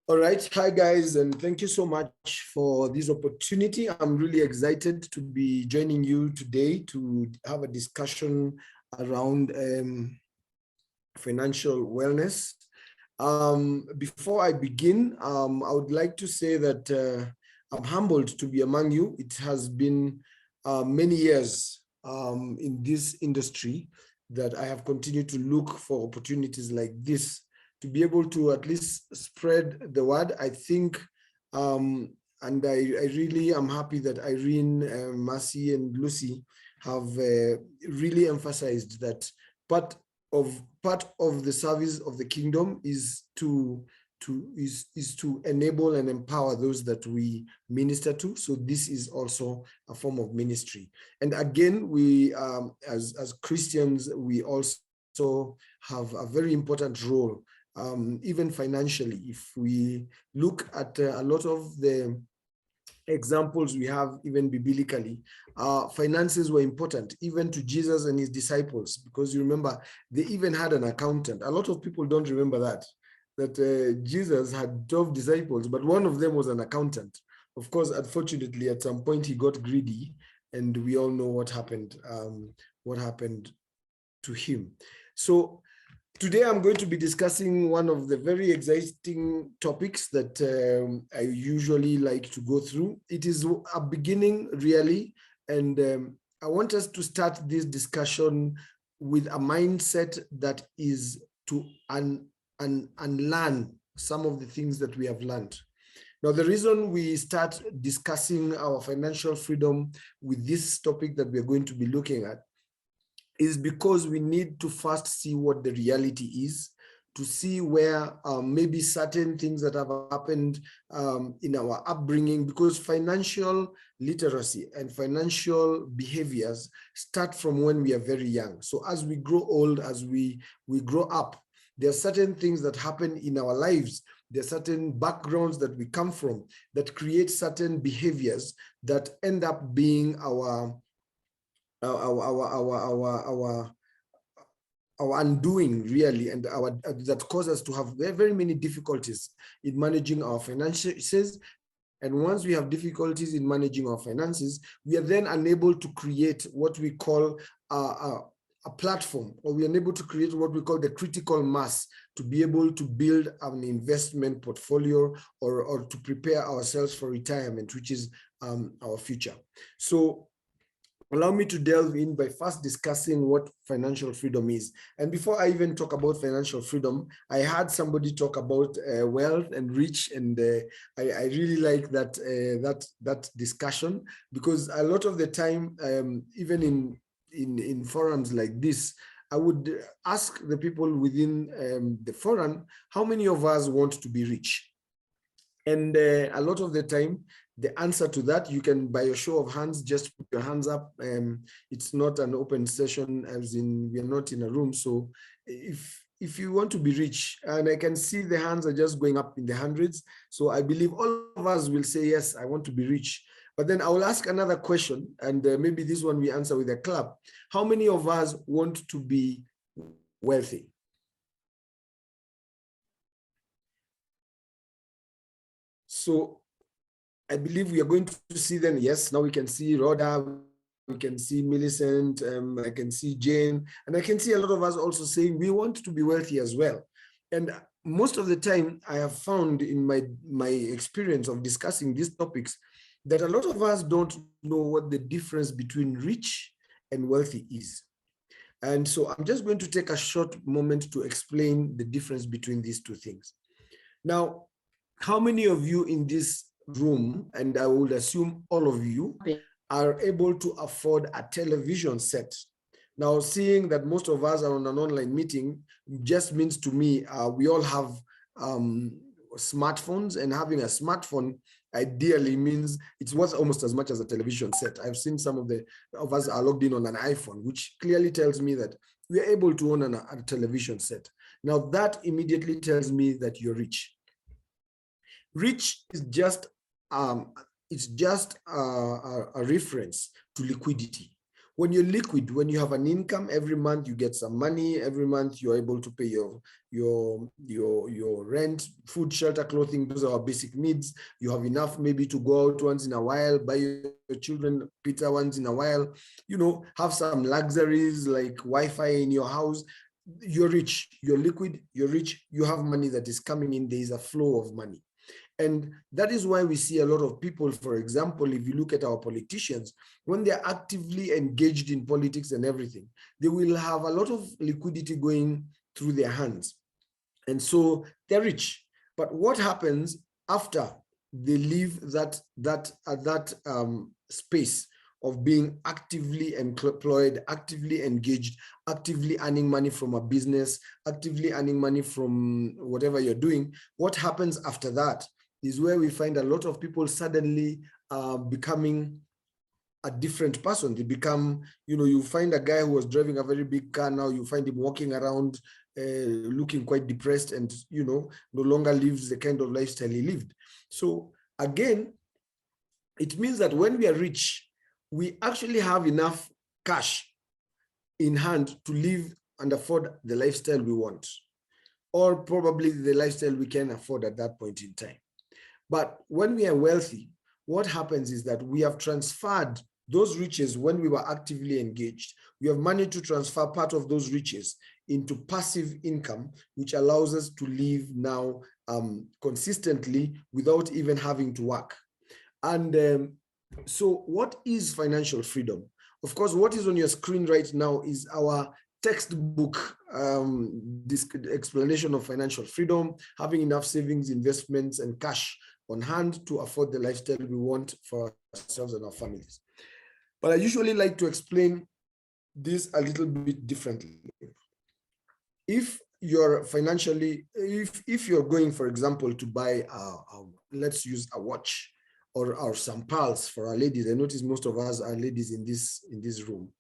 All right. Hi, guys, and thank you so much for this opportunity. I'm really excited to be joining you today to have a discussion around financial wellness. Before I begin, I would like to say that I'm humbled to be among you. It has been many years in this industry that I have continued to look for opportunities like this to be able to at least spread the word. I think, and I really am happy that Irene, Mercy, and Lucy have really emphasized that part of the service of the kingdom is to enable and empower those that we minister to. So this is also a form of ministry. And again, we as Christians, we also have a very important role. Even financially, if we look at a lot of the examples we have, even biblically, finances were important even to Jesus and his disciples, because you remember they even had an accountant. A lot of people don't remember that Jesus had 12 disciples, but one of them was an accountant. Of course, unfortunately, at some point he got greedy, and we all know what happened to him. So today, I'm going to be discussing one of the very exciting topics that I usually like to go through. It is a beginning, really, and I want us to start this discussion with a mindset that is to unlearn some of the things that we have learned. Now, the reason we start discussing our financial freedom with this topic that we're going to be looking at is because we need to first see what the reality is, to see where maybe certain things that have happened in our upbringing, because financial literacy and financial behaviors start from when we are very young. So as we grow old, as we grow up, there are certain things that happen in our lives. There are certain backgrounds that we come from that create certain behaviors that end up being our undoing, really, and that cause us to have very many difficulties in managing our finances. And once we have difficulties in managing our finances, we are then unable to create what we call a platform, or we are unable to create what we call the critical mass to be able to build an investment portfolio or to prepare ourselves for retirement, which is our future. So allow me to delve in by first discussing what financial freedom is. And before I even talk about financial freedom, I had somebody talk about wealth and rich, and I really like that discussion, because a lot of the time, even in forums like this, I would ask the people within the forum, how many of us want to be rich? And a lot of the time, the answer to that, you can, by a show of hands, just put your hands up. It's not an open session, as in we are not in a room. So if you want to be rich, and I can see the hands are just going up in the hundreds. So I believe all of us will say, yes, I want to be rich. But then I will ask another question, and maybe this one we answer with a clap. How many of us want to be wealthy? So I believe we are going to see them. Yes, now we can see Rhoda, we can see Millicent, I can see Jane, and I can see a lot of us also saying we want to be wealthy as well. And most of the time, I have found in my experience of discussing these topics that a lot of us don't know what the difference between rich and wealthy is. And so I'm just going to take a short moment to explain the difference between these two things. Now, how many of you in this room, and I would assume all of you, are able to afford a television set? Now, seeing that most of us are on an online meeting just means to me we all have smartphones, and having a smartphone ideally means it's worth almost as much as a television set. I've seen some of us are logged in on an iPhone, which clearly tells me that we are able to own a television set. Now, that immediately tells me that you're rich. Rich is just a reference to liquidity. When you're liquid, when you have an income, every month you get some money, every month you're able to pay your rent, food, shelter, clothing, those are our basic needs. You have enough maybe to go out once in a while, buy your children pizza once in a while, have some luxuries like Wi-Fi in your house. You're rich, you're liquid, you're rich, you have money that is coming in, there is a flow of money. And that is why we see a lot of people, for example, if you look at our politicians, when they're actively engaged in politics and everything, they will have a lot of liquidity going through their hands. And so they're rich. But what happens after they leave that space of being actively employed, actively engaged, actively earning money from a business, actively earning money from whatever you're doing? What happens after that is where we find a lot of people suddenly becoming a different person. They become, you find a guy who was driving a very big car, now you find him walking around looking quite depressed and, no longer lives the kind of lifestyle he lived. So again, it means that when we are rich, we actually have enough cash in hand to live and afford the lifestyle we want, or probably the lifestyle we can afford at that point in time. But when we are wealthy, what happens is that we have transferred those riches when we were actively engaged. We have managed to transfer part of those riches into passive income, which allows us to live now consistently without even having to work. And so what is financial freedom? Of course, what is on your screen right now is our textbook this explanation of financial freedom, having enough savings, investments, and cash on hand to afford the lifestyle we want for ourselves and our families. But I usually like to explain this a little bit differently. If you're financially, if you're going, for example, to buy, let's use a watch or some pearls for our ladies. I notice most of us are ladies in this room.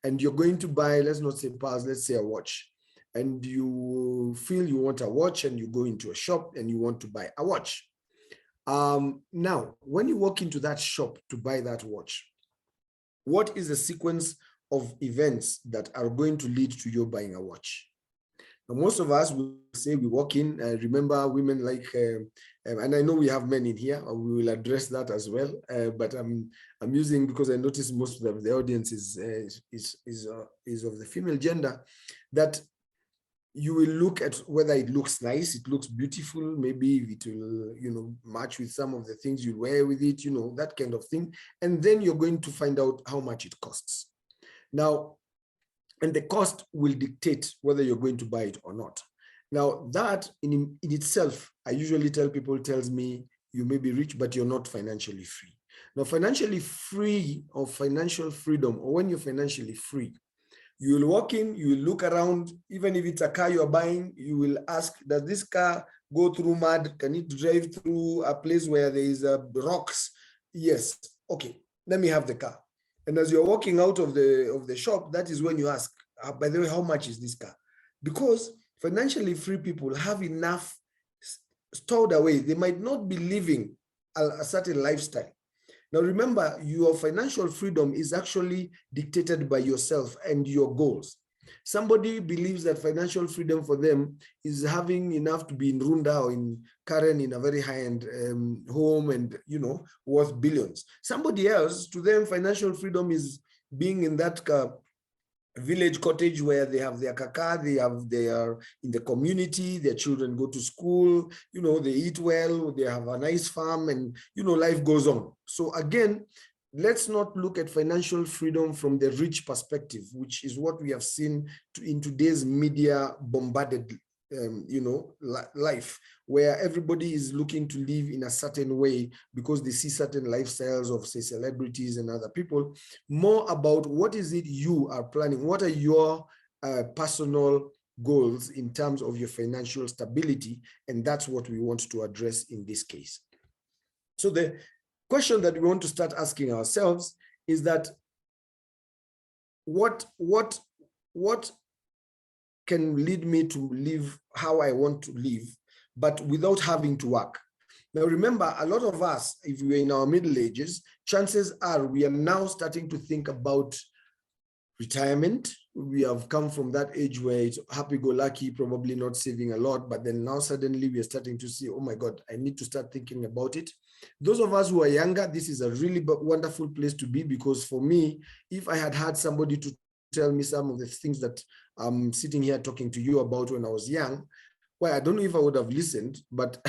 And you're going to buy, let's not say pearls, let's say a watch. And you feel you want a watch and you go into a shop and you want to buy a watch. Now, when you walk into that shop to buy that watch, what is the sequence of events that are going to lead to you buying a watch? Now, most of us will say we walk in, remember women like, and I know we have men in here, we will address that as well, but I'm using, because I notice most of the audience is of the female gender, that you will look at whether it looks nice, it looks beautiful, maybe it will, match with some of the things you wear with it, that kind of thing. And then you're going to find out how much it costs. Now, and the cost will dictate whether you're going to buy it or not. Now, that in itself, I usually tell people, tells me you may be rich, but you're not financially free. Now, financially free or financial freedom, or when you're financially free, you will walk in, you will look around, even if it's a car you're buying, you will ask, does this car go through mud? Can it drive through a place where there is rocks? Yes. Okay, let me have the car. And as you're walking out of the shop, that is when you ask, by the way, how much is this car? Because financially free people have enough stored away. They might not be living a certain lifestyle. Now, remember, your financial freedom is actually dictated by yourself and your goals. Somebody believes that financial freedom for them is having enough to be in Runda or in Karen in a very high-end home and, worth billions. Somebody else, to them, financial freedom is being in that village cottage where they have their kaka, they are in the community, their children go to school, they eat well, they have a nice farm, and life goes on. So again, let's not look at financial freedom from the rich perspective, which is what we have seen in today's media bombarded life, where everybody is looking to live in a certain way because they see certain lifestyles of, say, celebrities and other people. More about what is it you are planning, what are your personal goals in terms of your financial stability, and that's what we want to address in this case. So the question that we want to start asking ourselves is that what can lead me to live how I want to live, but without having to work? Now, remember, a lot of us, if we're in our middle ages, chances are we are now starting to think about retirement. We have come from that age where it's happy-go-lucky, probably not saving a lot, but then now suddenly we are starting to see, oh my God, I need to start thinking about it. Those of us who are younger, this is a really wonderful place to be, because for me, if I had somebody to tell me some of the things that I'm sitting here talking to you about when I was young, well, I don't know if I would have listened, but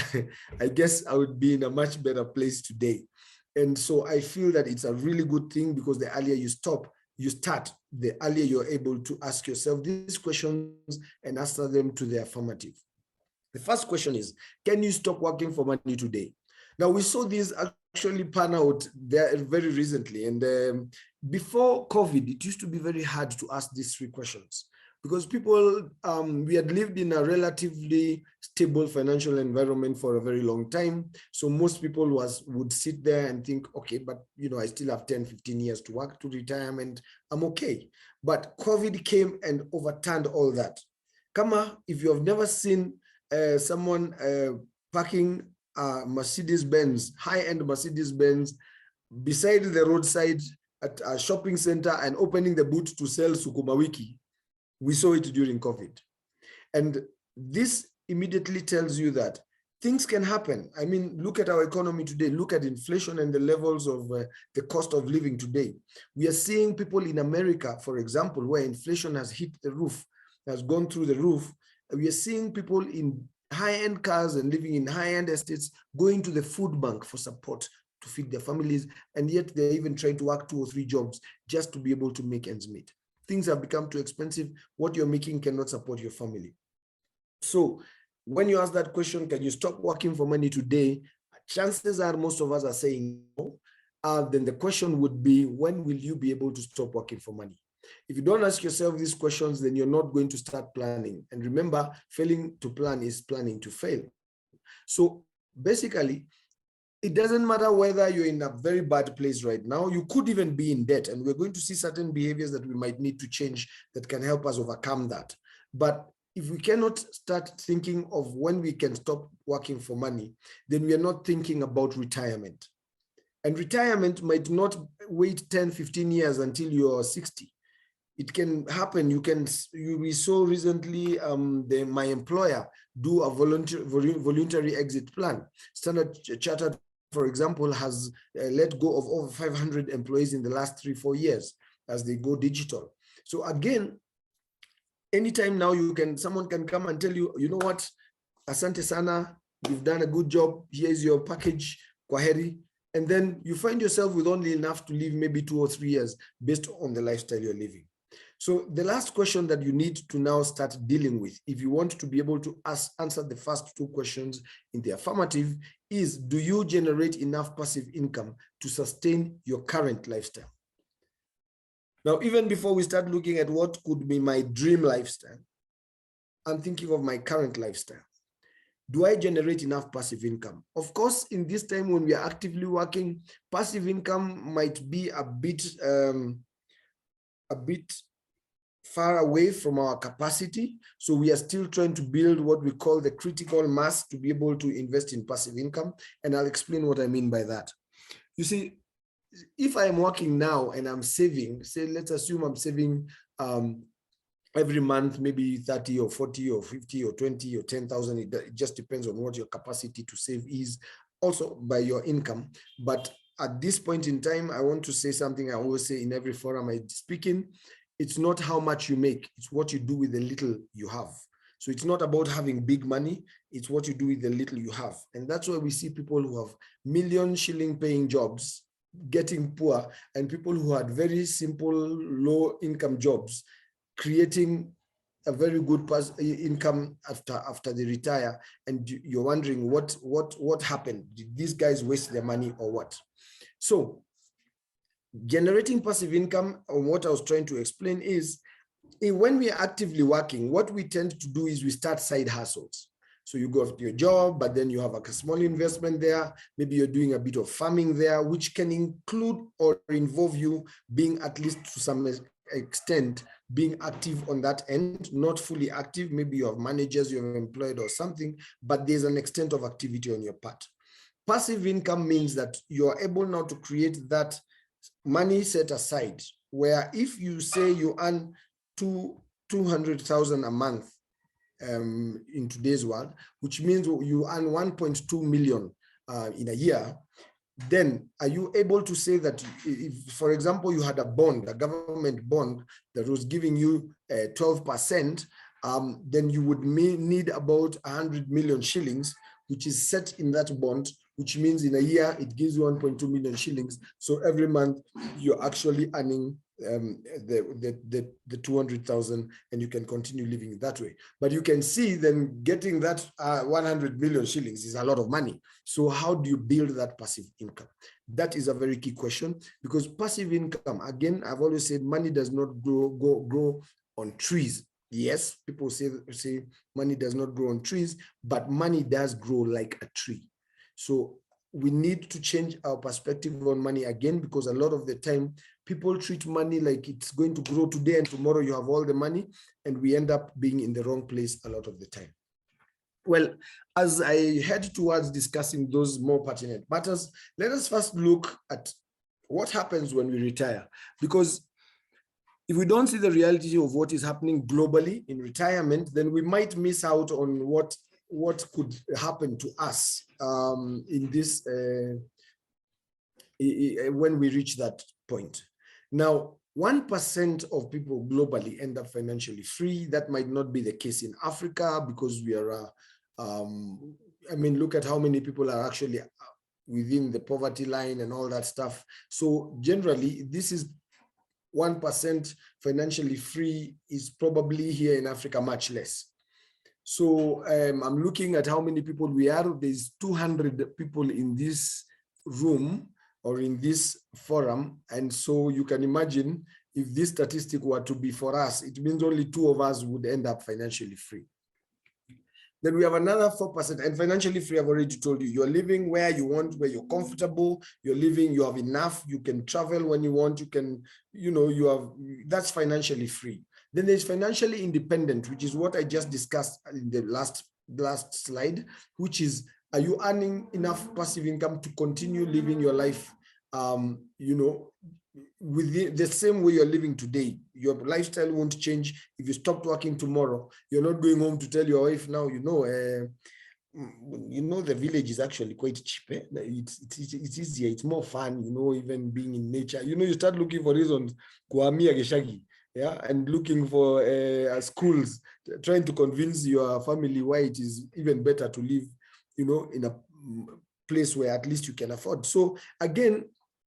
I guess I would be in a much better place today. And so I feel that it's a really good thing, because the earlier you start, the earlier you're able to ask yourself these questions and answer them to the affirmative. The first question is, can you stop working for money today? Now, we saw this actually pan out there very recently. And before COVID, it used to be very hard to ask these three questions, because people, we had lived in a relatively stable financial environment for a very long time. So most people would sit there and think, okay, but I still have 10, 15 years to work to retirement. I'm okay. But COVID came and overturned all that. Kama, if you have never seen someone parking a Mercedes-Benz, high-end Mercedes-Benz, beside the roadside at a shopping center and opening the boot to sell sukuma wiki, we saw it during COVID. And this immediately tells you that things can happen. I mean, look at our economy today. Look at inflation and the levels of the cost of living today. We are seeing people in America, for example, where inflation has hit the roof, has gone through the roof. We are seeing people in high-end cars and living in high-end estates going to the food bank for support to feed their families. And yet they're even trying to work 2 or 3 jobs just to be able to make ends meet. Things have become too expensive. What you're making cannot support your family. So when you ask that question, can you stop working for money today? Chances are most of us are saying no. Then the question would be, when will you be able to stop working for money? If you don't ask yourself these questions, then you're not going to start planning. And remember, failing to plan is planning to fail. So basically, it doesn't matter whether you're in a very bad place right now. You could even be in debt, and we're going to see certain behaviors that we might need to change that can help us overcome that. But if we cannot start thinking of when we can stop working for money, then we are not thinking about retirement. And retirement might not wait 10, 15 years until you're 60. It can happen. We saw recently my employer do a voluntary exit plan. Standard Chartered, for example, has let go of over 500 employees in the last 3-4 years as they go digital. So again, anytime now someone can come and tell you, you know what, asante sana, you've done a good job, here's your package, kwaheri. And then you find yourself with only enough to live maybe 2 or 3 years based on the lifestyle you're living. So the last question that you need to now start dealing with, if you want to be able to answer the first 2 questions in the affirmative, is, do you generate enough passive income to sustain your current lifestyle? Now, even before we start looking at what could be my dream lifestyle, I'm thinking of my current lifestyle. Do I generate enough passive income? Of course, in this time when we are actively working, passive income might be a bit far away from our capacity. So we are still trying to build what we call the critical mass to be able to invest in passive income. And I'll explain what I mean by that. You see, if I'm working now and I'm saving, say, let's assume I'm saving every month, maybe 30 or 40 or 50 or 20 or 10,000. It just depends on what your capacity to save is, also by your income. But at this point in time, I want to say something I always say in every forum I speak in. It's not how much you make, it's what you do with the little you have. So it's not about having big money, it's what you do with the little you have. And that's why we see people who have million-shilling paying jobs getting poor, and people who had very simple, low-income jobs creating a very good income after they retire. And you're wondering what happened? Did these guys waste their money or what? So generating passive income, what I was trying to explain is, when we are actively working, what we tend to do is we start side hustles. So you go to your job, but then you have a small investment there. Maybe you're doing a bit of farming there, which can include or involve you being, at least to some extent, being active on that end, not fully active. Maybe you have managers you have employed or something, but there's an extent of activity on your part. Passive income means that you're able now to create that money set aside where if you say you earn 200,000 a month in today's world, which means you earn 1.2 million in a year, then are you able to say that if, for example, you had a bond, a government bond that was giving you 12%, then you would need about 100 million shillings, which is set in that bond, which means in a year it gives you 1.2 million shillings. So every month you're actually earning the 200,000, and you can continue living that way. But you can see then getting that 100 million shillings is a lot of money. So how do you build that passive income? That is a very key question, because passive income, again, I've always said money does not grow on trees. Yes, people say money does not grow on trees, but money does grow like a tree. So we need to change our perspective on money again, because a lot of the time people treat money like it's going to grow today and tomorrow you have all the money, and we end up being in the wrong place a lot of the time. Well, as I head towards discussing those more pertinent matters, let us first look at what happens when we retire, because if we don't see the reality of what is happening globally in retirement, then we might miss out on what could happen to us in this when we reach that point. Now, 1% of people globally end up financially free. That might not be the case in Africa, because we are, I mean, look at how many people are actually within the poverty line and all that stuff. So generally, this is 1% financially free is probably here in Africa much less. So I'm looking at how many people we are. There's 200 people in this room or in this forum. And so you can imagine if this statistic were to be for us, it means only 2 of us would end up financially free. Then we have another 4%, and financially free, I've already told you, you're living where you want, where you're comfortable, you're living, you have enough, you can travel when you want, you can, you know, you have, that's financially free. Then there's financially independent, which is what I just discussed in the last slide, which is, are you earning enough passive income to continue living your life, you know, with the same way you're living today? Your lifestyle won't change. If you stopped working tomorrow, you're not going home to tell your wife now, you know, the village is actually quite cheap. Eh? It's easier, it's more fun, you know, even being in nature. You know, you start looking for reasons, yeah, and looking for schools, trying to convince your family why it is even better to live, you know, in a place where at least you can afford. So again,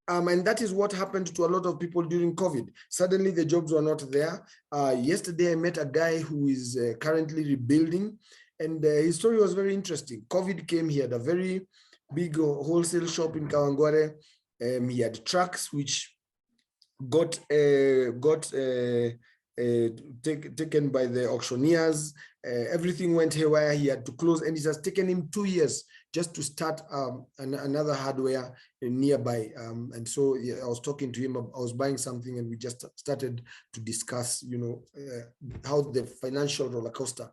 and that is what happened to a lot of people during COVID. Suddenly the jobs were not there. Yesterday I met a guy who is currently rebuilding, and his story was very interesting. COVID came, he had a very big wholesale shop in Kawangware. He had trucks which got taken by the auctioneers. Everything went haywire. He had to close, and it has taken him 2 years just to start another hardware nearby. And so I was talking to him. I was buying something, and we just started to discuss, you know, how the financial roller coaster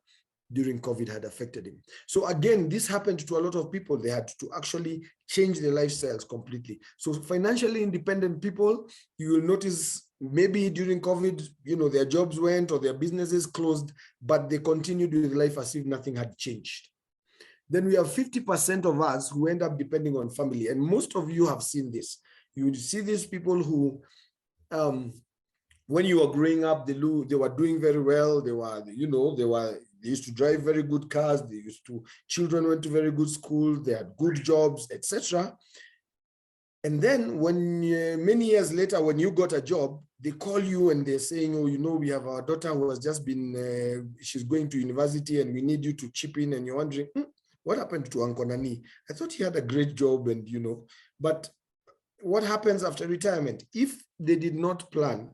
during COVID had affected him. So again, this happened to a lot of people. They had to actually change their lifestyles completely. So financially independent people, you will notice maybe during COVID, you know, their jobs went or their businesses closed, but they continued with life as if nothing had changed. Then we have 50% of us who end up depending on family. And most of you have seen this. You would see these people who, when you were growing up, they were doing very well. They were, you know, they used to drive very good cars. Children went to very good schools. They had good jobs, etc. And then when many years later, when you got a job, they call you and they're saying, oh, you know, we have our daughter who has just been, she's going to university and we need you to chip in. And you're wondering, what happened to Uncle Nani? I thought he had a great job, and, you know, but what happens after retirement? If they did not plan,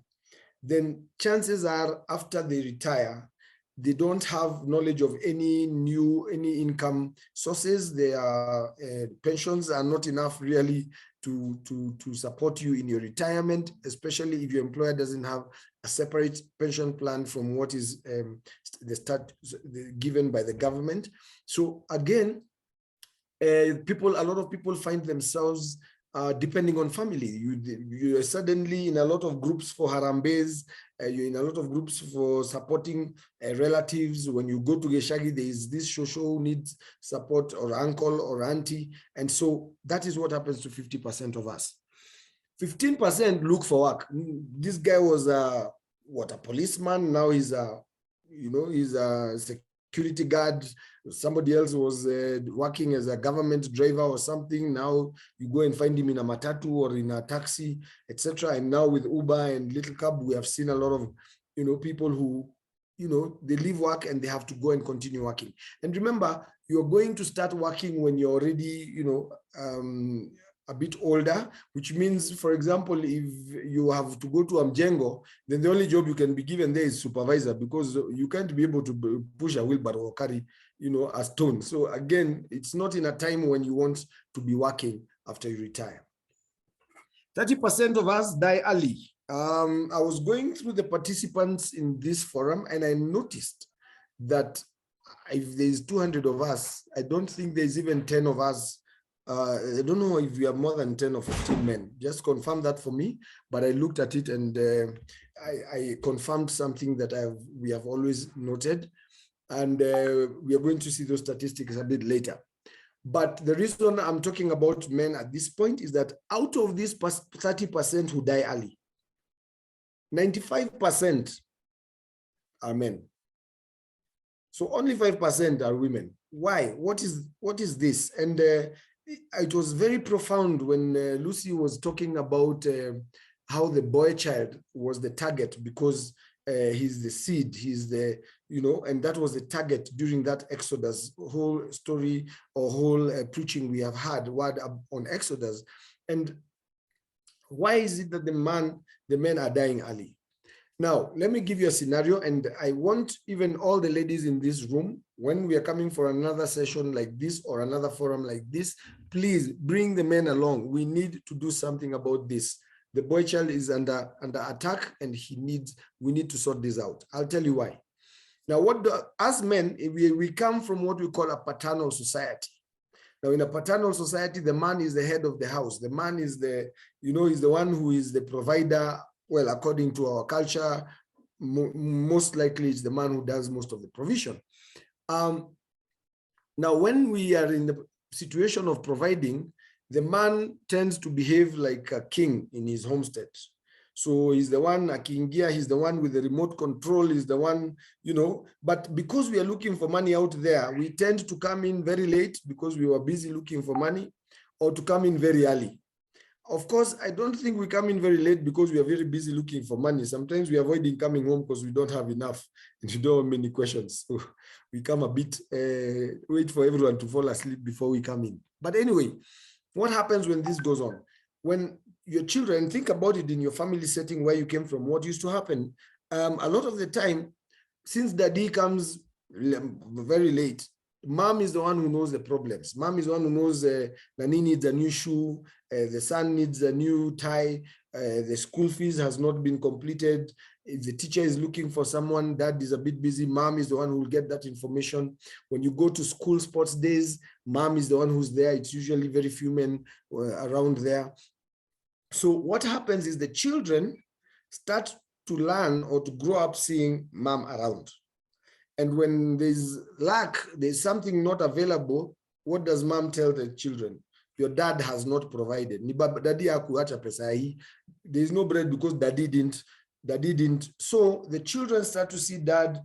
then chances are after they retire, they don't have knowledge of any income sources. Their pensions are not enough really to support you in your retirement, especially if your employer doesn't have a separate pension plan from what is given by the government. So again, a lot of people find themselves depending on family. You are suddenly in a lot of groups for harambes, you're in a lot of groups for supporting relatives. When you go to Gichohi, there is this shosho who needs support, or uncle or auntie. And so that is what happens to 50% of us. 15% look for work. This guy was a policeman. Now he's he's a security guard. Somebody else was working as a government driver or something. Now you go and find him in a matatu or in a taxi, etc. And now with Uber and Little Cab, we have seen a lot of people who they leave work and they have to go and continue working. And remember, you're going to start working when you're already a bit older, which means, for example, if you have to go to Mjengo, then the only job you can be given there is supervisor, because you can't be able to push a wheelbarrow or carry, a stone. So again, it's not in a time when you want to be working after you retire. 30% of us die early. I was going through the participants in this forum and I noticed that if there's 200 of us, I don't think there's even 10 of us. I don't know if we have more than 10 or 15 men. Just confirm that for me. But I looked at it and I confirmed something that we have always noted. And we are going to see those statistics a bit later. But the reason I'm talking about men at this point is that out of this 30% who die early, 95% are men. So only 5% are women. Why? What is this? And it was very profound when Lucy was talking about how the boy child was the target, because he's the seed, he's the, and that was the target during that Exodus whole story or whole preaching we have had word on Exodus. And why is it that the men are dying early? Now, let me give you a scenario, and I want even all the ladies in this room, when we are coming for another session like this or another forum like this, please bring the men along. We need to do something about this. The boy child is under attack, and we need to sort this out. I'll tell you why. Now, as men, we come from what we call a paternal society. Now, in a paternal society, the man is the head of the house. The man is is the one who is the provider. Well, according to our culture, most likely it's the man who does most of the provision. Now, when we are in the situation of providing, the man tends to behave like a king in his homestead. So he's the one, Akingia, he's the one with the remote control, he's the one, but because we are looking for money out there, we tend to come in very late because we were busy looking for money, or to come in very early. Of course, I don't think we come in very late because we are very busy looking for money. Sometimes we avoid coming home because we don't have enough and we don't have many questions. So we come a bit, wait for everyone to fall asleep before we come in. But anyway, what happens when this goes on? When your children, think about it in your family setting where you came from, what used to happen? A lot of the time, since daddy comes very late, mom is the one who knows the problems. Mom is the one who knows Nani needs a new shoe, the son needs a new tie, the school fees has not been completed. If the teacher is looking for someone, dad is a bit busy, mom is the one who will get that information. When you go to school sports days, mom is the one who's there. It's usually very few men around there. So what happens is the children start to learn or to grow up seeing mom around. And when there's lack, there's something not available, what does mom tell the children? Your dad has not provided. There's no bread because daddy didn't. So the children start to see dad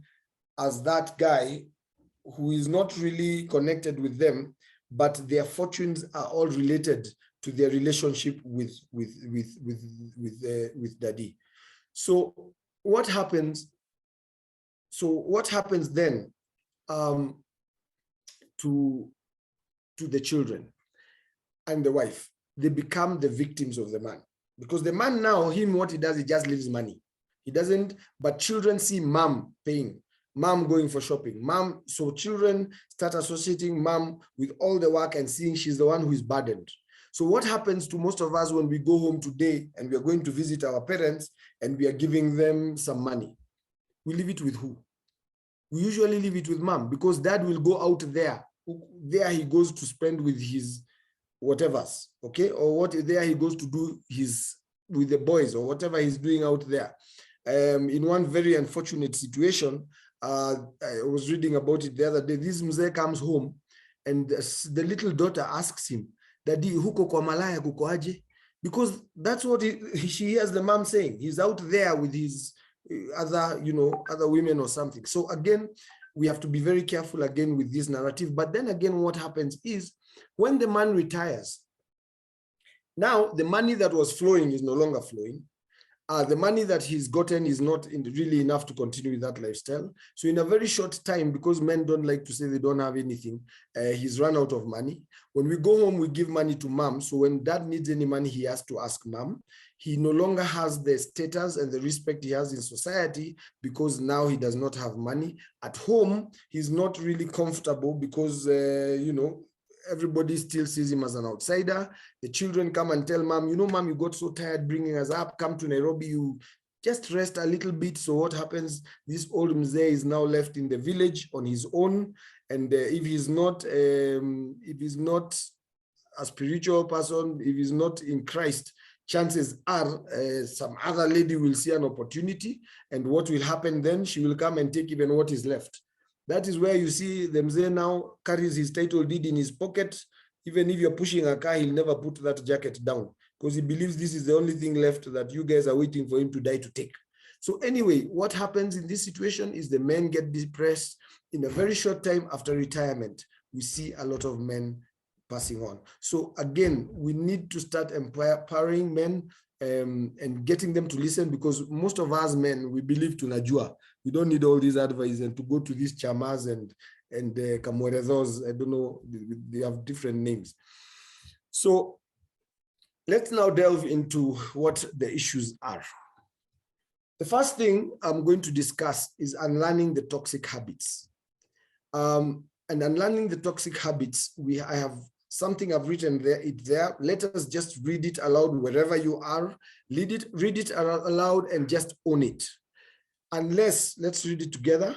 as that guy who is not really connected with them, but their fortunes are all related to their relationship with daddy. So what happens? So what happens then to the children and the wife? They become the victims of the man, because the man now, what he does, he just leaves money. He doesn't, but children see mom paying, mom going for shopping, mom. So children start associating mom with all the work and seeing she's the one who is burdened. So what happens to most of us when we go home today and we are going to visit our parents and we are giving them some money? We leave it with who? We usually leave it with mom, because dad will go out there. There he goes to spend with his whatever's, okay? Or what there he goes to do with the boys or whatever he's doing out there. In one very unfortunate situation, I was reading about it the other day. This mzee comes home and the little daughter asks him, Daddy, huko kwa malaya kuko aje? Because that's what she hears the mom saying. He's out there with his other women or something. So again, we have to be very careful again with this narrative. But then again, what happens is when the man retires, now the money that was flowing is no longer flowing. The money that he's gotten is not really enough to continue with that lifestyle. So in a very short time, because men don't like to say they don't have anything, he's run out of money. When we go home, we give money to mom. So when dad needs any money, he has to ask mom. He no longer has the status and the respect he has in society because now he does not have money. At home, he's not really comfortable because, everybody still sees him as an outsider. The children come and tell mom, mom, you got so tired bringing us up, come to Nairobi, you just rest a little bit. So what happens? This old mzee is now left in the village on his own. And if he's not a spiritual person, if he's not in Christ, chances are some other lady will see an opportunity. And what will happen then? She will come and take even what is left. That is where you see the mzee now carries his title deed in his pocket. Even if you're pushing a car, he'll never put that jacket down because he believes this is the only thing left that you guys are waiting for him to die to take. So anyway, what happens in this situation is the men get depressed. In a very short time after retirement, we see a lot of men passing on. So again, we need to start empowering men and getting them to listen, because most of us men, we believe tunajua. We don't need all these advice and to go to these chamas and kamwerezos. I don't know, they have different names. So let's now delve into what the issues are. The first thing I'm going to discuss is unlearning the toxic habits. And unlearning the toxic habits, I have something I've written there. Let us just read it aloud wherever you are. Read it aloud and just own it. Let's read it together.